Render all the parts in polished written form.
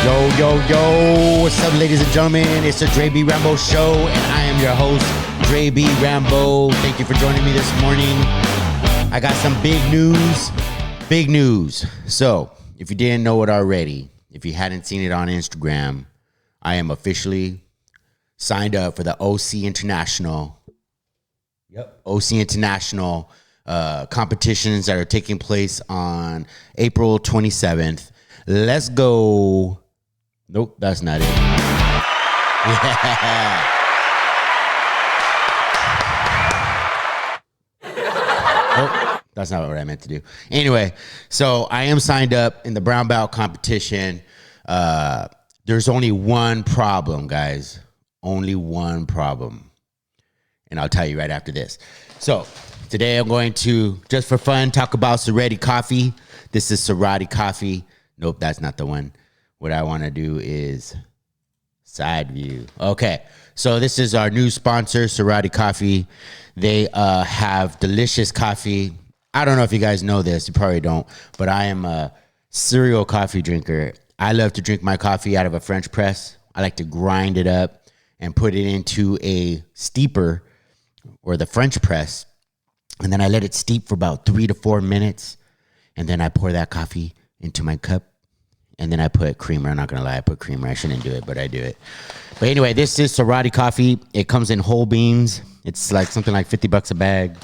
Yo, what's up, ladies and gentlemen? It's the Dre Bee Rambo Show, and I am your host, Dre Bee Rambo. Thank you for joining me this morning. I got some big news. So, if you didn't know it already, if you hadn't seen it on Instagram, I am officially signed up for the OC International. OC International competitions that are taking place on April 27th. Let's go. Nope, that's not it. Yeah. Oh, that's not what I meant to do. Anyway, so I am signed up in the brown belt competition. There's only one problem, guys. Only one problem. And I'll tell you right after this. So today I'm going to, just for fun, talk about Sorority Coffee. This is Sorority Coffee. Nope, that's not the one. What I want to do is side view. Okay, so this is our new sponsor, Sorority Coffee. They have delicious coffee. I don't know if you guys know this. You probably don't. But I am a serial coffee drinker. I love to drink my coffee out of a French press. I like to grind it up and put it into a steeper or the French press. And then I let it steep for about 3 to 4 minutes. And then I pour that coffee into my cup. And then I put creamer. I'm not going to lie. I put creamer. I shouldn't do it, but I do it. But anyway, this is Sorority Coffee. It comes in whole beans. It's like something like $50 a bag.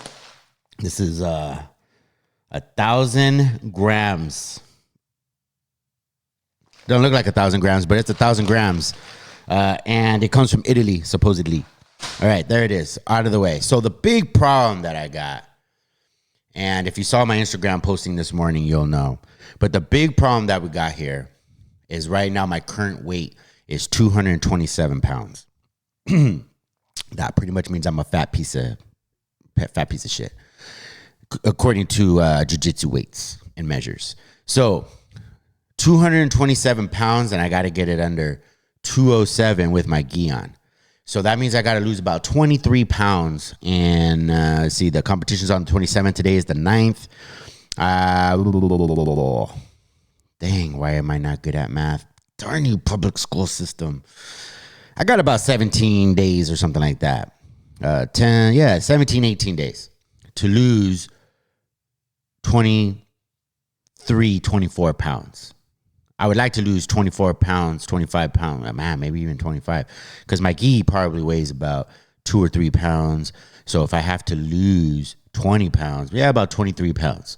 This is 1,000 grams. Don't look like 1,000 grams, but it's 1,000 grams. And it comes from Italy, supposedly. All right, there it is, out of the way. So the big problem that I got, and if you saw my Instagram posting this morning, you'll know. But the big problem that we got here is right now my current weight is 227 pounds. That pretty much means I'm a fat piece of shit, according to Jiu Jitsu weights and measures. So 227 pounds, and I got to get it under 207 with my gi on. So that means I got to lose about 23 pounds. And see, the competition's on the 27th. Today is the 9th. Dang, why am I not good at math? Darn you, public school system. I got about 17 days or something like that. 17, 18 days to lose 23, 24 pounds. I would like to lose 24 pounds, 25 pounds, man, maybe even 25, because my gi probably weighs about 2 or 3 pounds. So if I have to lose 20 pounds, about 23 pounds.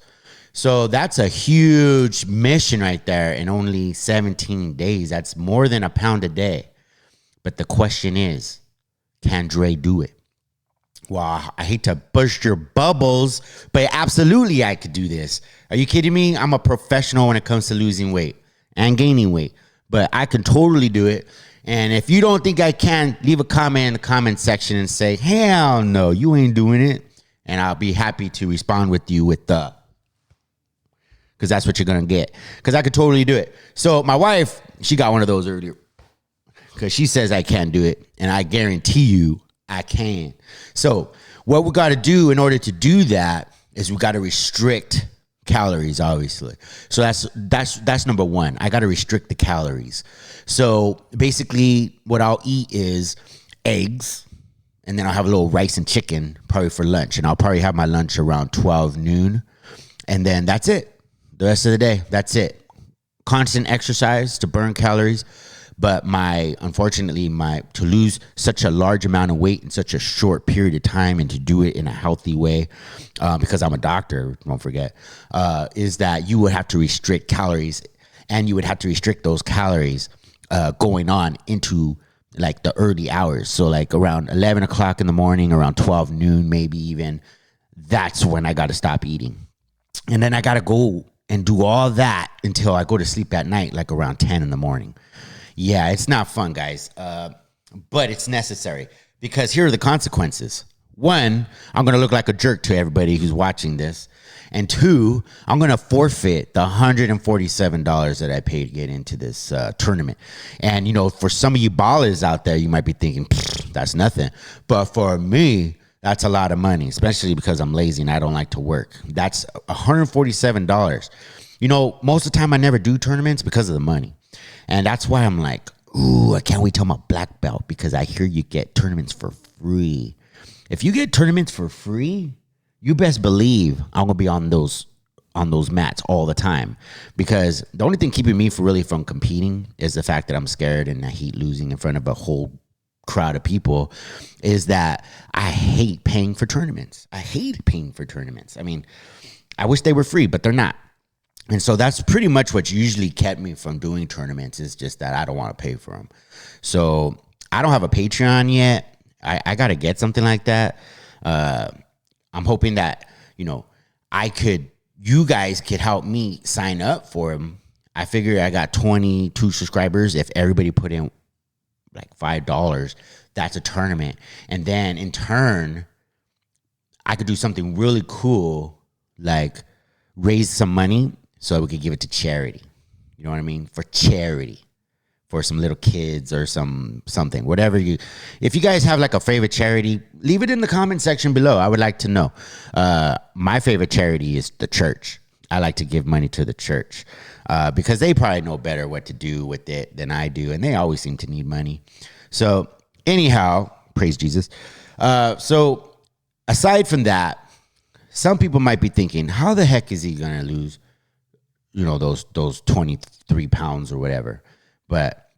So that's a huge mission right there in only 17 days. That's more than a pound a day. But the question is, can Dre do it? Well, I hate to burst your bubbles, but absolutely I could do this. Are you kidding me? I'm a professional when it comes to losing weight and gaining weight, but I can totally do it. And if you don't think I can, leave a comment in the comment section and say, hell no, you ain't doing it. And I'll be happy to respond with you with the, because that's what you're going to get. Because I could totally do it. So my wife, she got one of those earlier because she says I can't do it. And I guarantee you I can. So what we got to do in order to do that is we got to restrict calories, obviously. So that's number one. I got to restrict the calories. So basically what I'll eat is eggs, and then I'll have a little rice and chicken probably for lunch. And I'll probably have my lunch around 12 noon. And then that's it. The rest of the day, that's it. Constant exercise to burn calories. But unfortunately, to lose such a large amount of weight in such a short period of time and to do it in a healthy way, because I'm a doctor, don't forget, is that you would have to restrict calories, and you would have to restrict those calories going on into like the early hours. So like around 11 o'clock in the morning, around 12 noon, maybe even, that's when I got to stop eating. And then I got to go and do all that until I go to sleep at night, like around 10 in the morning. Yeah, it's not fun, guys, but it's necessary because here are the consequences. One, I'm going to look like a jerk to everybody who's watching this. And two, I'm going to forfeit the $147 that I paid to get into this tournament. And, you know, for some of you ballers out there, you might be thinking, that's nothing. But for me, that's a lot of money, especially because I'm lazy and I don't like to work. That's $147. most of the time I never do tournaments because of the money. And that's why I'm like, ooh, I can't wait till I'm a black belt, because I hear you get tournaments for free. If you get tournaments for free, you best believe I'm going to be on those mats all the time, because the only thing keeping me from competing is the fact that I'm scared and I hate losing in front of a whole crowd of people, is that I hate paying for tournaments. I mean, I wish they were free, but they're not. And so that's pretty much what usually kept me from doing tournaments, is just that I don't want to pay for them. So I don't have a Patreon yet. I got to get something like that. I'm hoping that, you guys could help me sign up for them. I figure I got 22 subscribers. If everybody put in like $5, that's a tournament. And then in turn, I could do something really cool, like raise some money so we could give it to charity. You know what I mean? For charity. For some little kids or something, whatever if you guys have like a favorite charity, leave it in the comment section below. I would like to know. My favorite charity is the church. I like to give money to the church because they probably know better what to do with it than I do. And they always seem to need money. So anyhow, praise Jesus. So aside from that, some people might be thinking, how the heck is he going to lose, those 23 pounds or whatever? But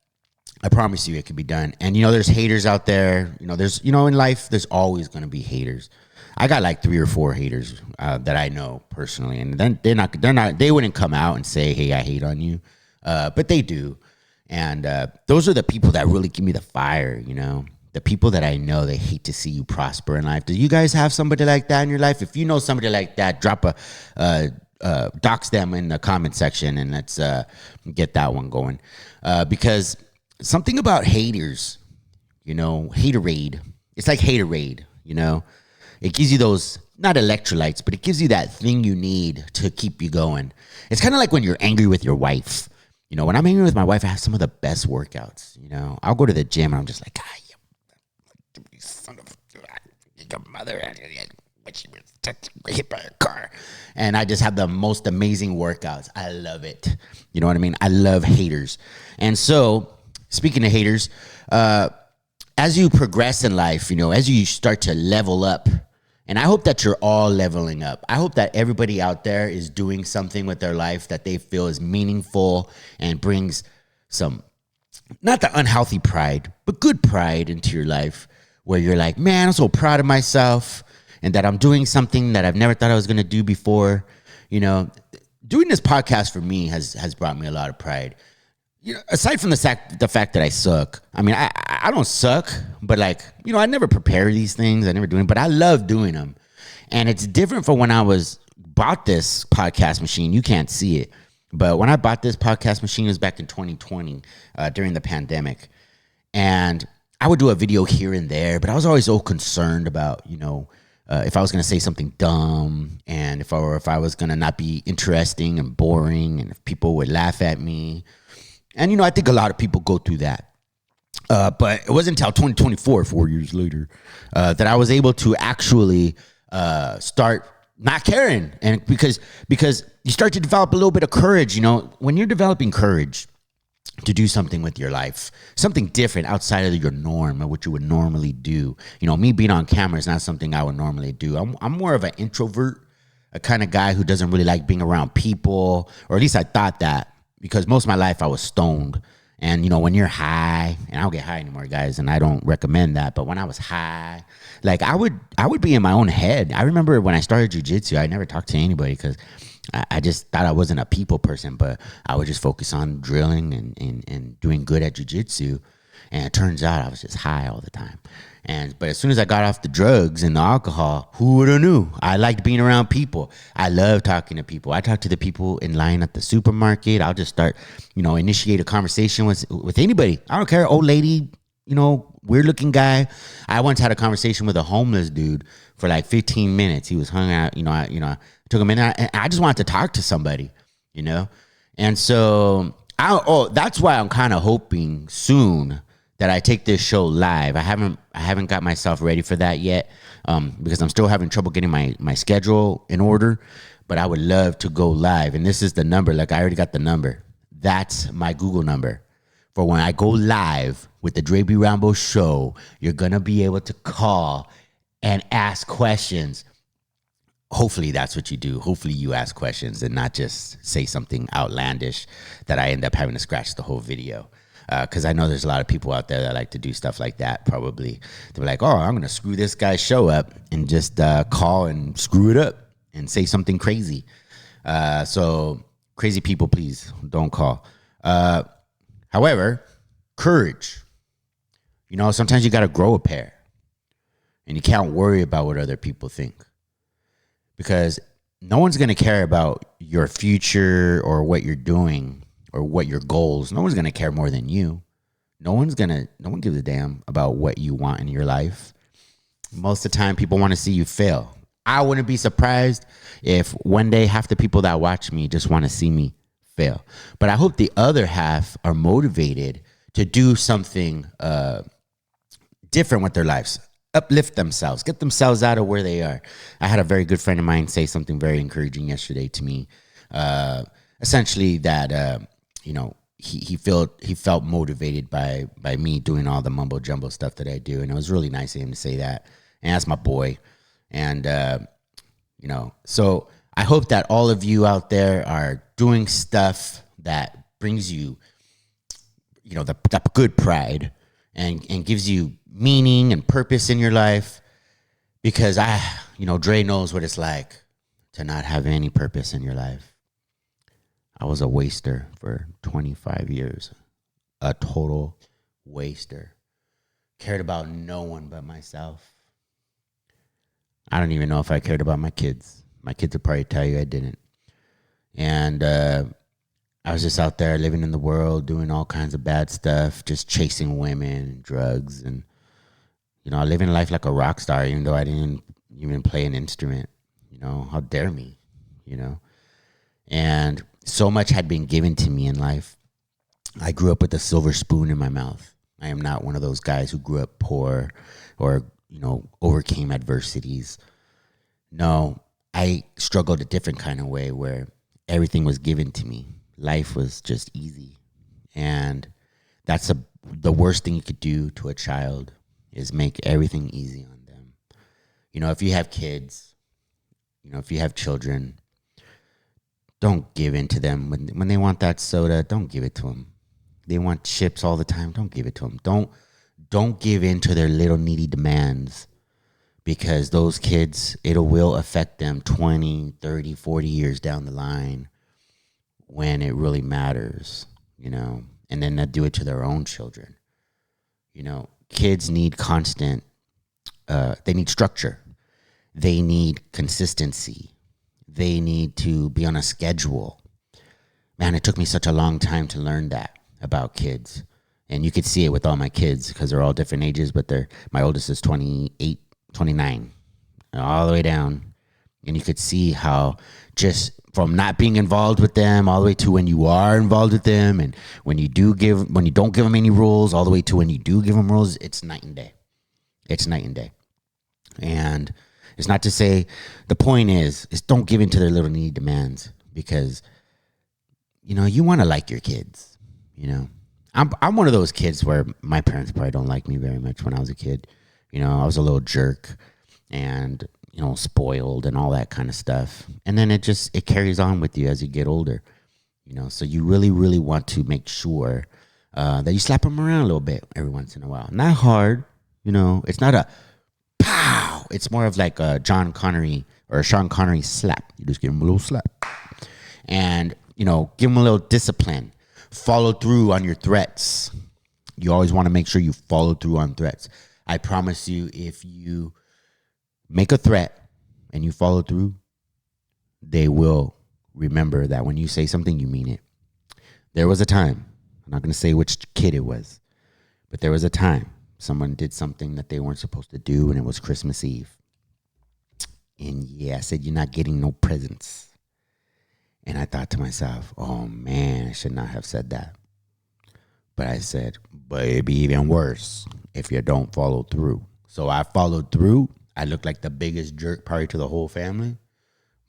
I promise you it can be done. And, there's haters out there. In life, there's always going to be haters. I got like 3 or 4 haters that I know personally. And then they wouldn't come out and say, hey, I hate on you. But they do. And those are the people that really give me the fire, the people that I know, they hate to see you prosper in life. Do you guys have somebody like that in your life? If you know somebody like that, drop dox them in the comment section, and let's get that one going. Because something about haters, haterade. It's like haterade, It gives you those, not electrolytes, but it gives you that thing you need to keep you going. It's kind of like when you're angry with your wife. When I'm angry with my wife, I have some of the best workouts. I'll go to the gym and I'm just like, you son of a mother. She was hit by a car. And I just have the most amazing workouts. I love it. You know what I mean? I love haters. And so, speaking of haters, as you progress in life, as you start to level up, and I hope that you're all leveling up. I hope that everybody out there is doing something with their life that they feel is meaningful and brings some, not the unhealthy pride, but good pride into your life, where you're like, man, I'm so proud of myself, and that I'm doing something that I've never thought I was going to do before. Doing this podcast for me has brought me a lot of pride. Aside from the fact that I suck. I mean, I don't suck, but I never prepare these things. I never do them, but I love doing them. And it's different from when I bought this podcast machine. You can't see it, but when I bought this podcast machine, it was back in 2020 during the pandemic. And I would do a video here and there, but I was always so concerned about, if I was going to say something dumb, and if I was going to not be interesting and boring, and if people would laugh at me. And, I think a lot of people go through that. But it wasn't until 2024, 4 years later, that I was able to actually start not caring. And because you start to develop a little bit of courage, when you're developing courage to do something with your life, something different outside of your norm or what you would normally do. Me being on camera is not something I would normally do. I'm more of an introvert, a kind of guy who doesn't really like being around people, or at least I thought that, because most of my life I was stoned. And, when you're high, and I don't get high anymore, guys, and I don't recommend that. But when I was high, I would be in my own head. I remember when I started Jiu Jitsu, I never talked to anybody because I just thought I wasn't a people person, but I would just focus on drilling and doing good at Jiu Jitsu. And it turns out I was just high all the time. But as soon as I got off the drugs and the alcohol, who would have knew? I liked being around people. I love talking to people. I talk to the people in line at the supermarket. I'll just start, initiate a conversation with anybody. I don't care, old lady, weird looking guy. I once had a conversation with a homeless dude for 15 minutes. He was hung out, I took him in and I just wanted to talk to somebody, And so that's why I'm kind of hoping soon that I take this show live. I haven't got myself ready for that yet, because I'm still having trouble getting my schedule in order. But I would love to go live, and this is the number. Like, I already got the number. That's my Google number for when I go live with the Dre Bee Rambo show. You're gonna be able to call and ask questions. Hopefully that's what you do. Hopefully you ask questions and not just say something outlandish that I end up having to scratch the whole video. Because I know there's a lot of people out there that like to do stuff like that. Probably they're like, oh, I'm going to screw this guy's show up and just call and screw it up and say something crazy. So crazy people, please don't call. However, courage. You know, sometimes you got to grow a pair and you can't worry about what other people think. Because no one's going to care about your future or what you're doing or what your goals. No one's going to care more than you. No one gives a damn about what you want in your life. Most of the time, people want to see you fail. I wouldn't be surprised if one day half the people that watch me just want to see me fail. But I hope the other half are motivated to do something different with their lives. Uplift themselves, get themselves out of where they are. I had a very good friend of mine say something very encouraging yesterday to me. Essentially that, he felt motivated by me doing all the mumbo jumbo stuff that I do. And it was really nice of him to say that. And that's my boy. And, so I hope that all of you out there are doing stuff that brings you, the good pride and gives you meaning and purpose in your life, because Dre knows what it's like to not have any purpose in your life. I was a waster for 25 years, a total waster. Cared about no one but myself. I don't even know if I cared about my kids. My kids would probably tell you I didn't. And I was just out there living in the world, doing all kinds of bad stuff, just chasing women and drugs, and living life like a rock star, even though I didn't even play an instrument. How dare me, And so much had been given to me in life. I grew up with a silver spoon in my mouth. I am not one of those guys who grew up poor or, overcame adversities. No, I struggled a different kind of way where everything was given to me. Life was just easy. And that's the worst thing you could do to a child, is make everything easy on them. If you have kids, if you have children, don't give in to them. When they want that soda, don't give it to them. They want chips all the time, don't give it to them. Don't give in to their little needy demands, because those kids, it will affect them 20, 30, 40 years down the line when it really matters, and then they'll do it to their own children. Kids need constant, they need structure. They need consistency. They need to be on a schedule. Man, it took me such a long time to learn that about kids. And you could see it with all my kids, because they're all different ages, but my oldest is 28, 29, all the way down. And you could see how just from not being involved with them all the way to when you are involved with them, and when you don't give them any rules, all the way to when you do give them rules, it's night and day. It's night and day. And it's not to say, the point is don't give in to their little needy demands, because, you want to like your kids, I'm one of those kids where my parents probably don't like me very much when I was a kid. I was a little jerk and, spoiled and all that kind of stuff. And then it carries on with you as you get older, so you really, really want to make sure that you slap them around a little bit every once in a while. Not hard, it's not a pow. It's more of like a John Connery or a Sean Connery slap. You just give them a little slap and, give them a little discipline. Follow through on your threats. You always want to make sure you follow through on threats. I promise you, if you make a threat and you follow through, they will remember that when you say something, you mean it. There was a time, I'm not going to say which kid it was, but there was a time someone did something that they weren't supposed to do, and it was Christmas Eve. And I said, you're not getting no presents. And I thought to myself, oh man, I should not have said that. But I said, but it'd be even worse if you don't follow through. So I followed through. I looked like the biggest jerk probably to the whole family,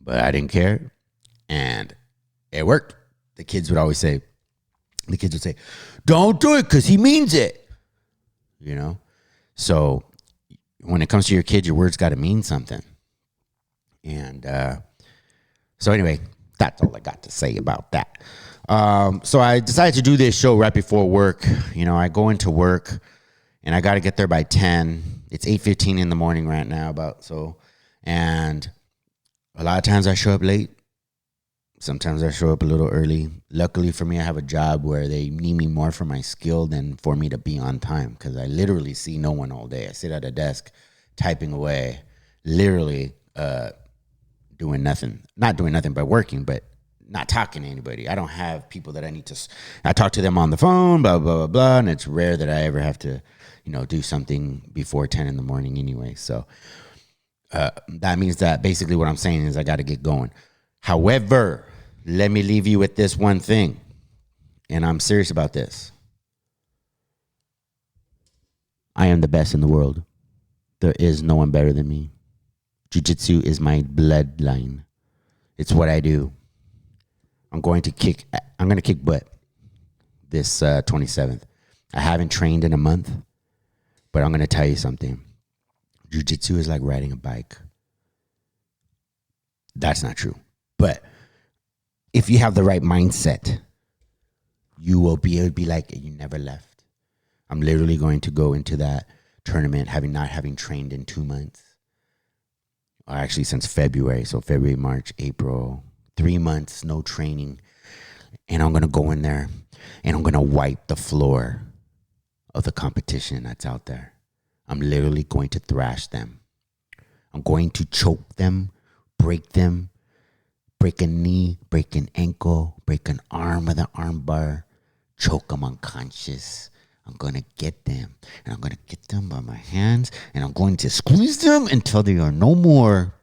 but I didn't care. And it worked. The kids would say, don't do it because he means it. You know? So when it comes to your kid, your words got to mean something. And so anyway, that's all I got to say about that. So I decided to do this show right before work. You know, I go into work and I got to get there by 10. It's 8:15 in the morning right now and a lot of times I show up late. Sometimes I show up a little early. Luckily for me, I have a job where they need me more for my skill than for me to be on time, because I literally see no one all day. I sit at a desk typing away, literally doing nothing. Not doing nothing but working, but not talking to anybody. I don't have people that I talk to them on the phone, blah, blah, blah, blah, and it's rare that I ever have to, do something before 10 in the morning anyway. So that means that basically what I'm saying is I got to get going. However, let me leave you with this one thing, and I'm serious about this. I am the best in the world. There is no one better than me. Jiu Jitsu is my bloodline. It's what I do. I'm going to kick butt this 27th. I haven't trained in a month, but I'm going to tell you something. Jiu Jitsu is like riding a bike. That's not true. But if you have the right mindset, you will be able to be like, you never left. I'm literally going to go into that tournament not having trained in 2 months. Or actually since February. So February, March, April, 3 months, no training. And I'm going to go in there and I'm going to wipe the floor of the competition that's out there. I'm literally going to thrash them. I'm going to choke them, break a knee, break an ankle, break an arm with an arm bar, choke them unconscious. I'm going to get them, and I'm going to get them by my hands, and I'm going to squeeze them until they are no more.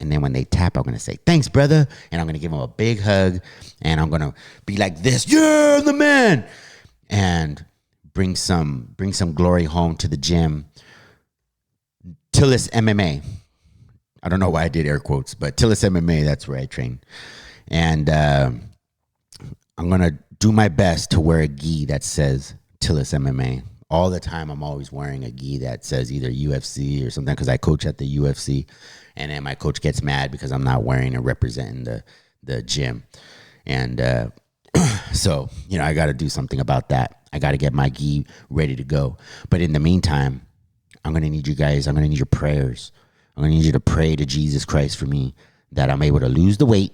And then when they tap, I'm going to say, thanks, brother. And I'm going to give them a big hug, and I'm going to be like this, yeah, I'm the man. And bring some glory home to the gym. Tillis MMA. I don't know why I did air quotes, but Tillis MMA, that's where I train. And I'm going to do my best to wear a gi that says Tillis MMA. All the time, I'm always wearing a gi that says either UFC or something, because I coach at the UFC. And then my coach gets mad because I'm not wearing and representing the gym. And so, I got to do something about that. I got to get my gi ready to go. But in the meantime, I'm going to need you guys. I'm going to need your prayers. I'm going to need you to pray to Jesus Christ for me that I'm able to lose the weight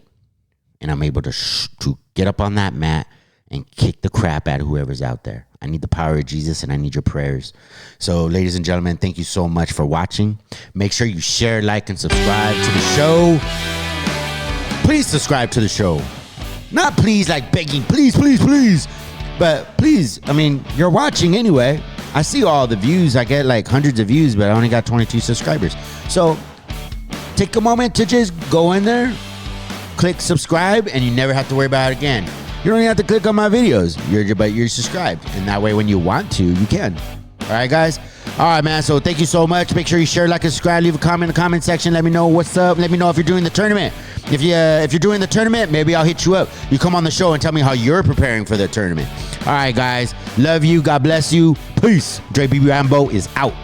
and I'm able to get up on that mat and kick the crap out of whoever's out there. I need the power of Jesus and I need your prayers. So, ladies and gentlemen, thank you so much for watching. Make sure you share, like, and subscribe to the show. Please subscribe to the show. Not please like begging, please, please, please. But please, you're watching anyway. I see all the views. I get like hundreds of views, but I only got 22 subscribers. So take a moment to just go in there, click subscribe, and you never have to worry about it again. You don't even have to click on my videos. You're subscribed. And that way when you want to, you can. All right, guys? All right, man. So thank you so much. Make sure you share, like, and subscribe. Leave a comment in the comment section. Let me know what's up. Let me know if you're doing the tournament. If you're doing the tournament, maybe I'll hit you up. You come on the show and tell me how you're preparing for the tournament. All right, guys. Love you. God bless you. Peace. Dre Bee Rambo is out.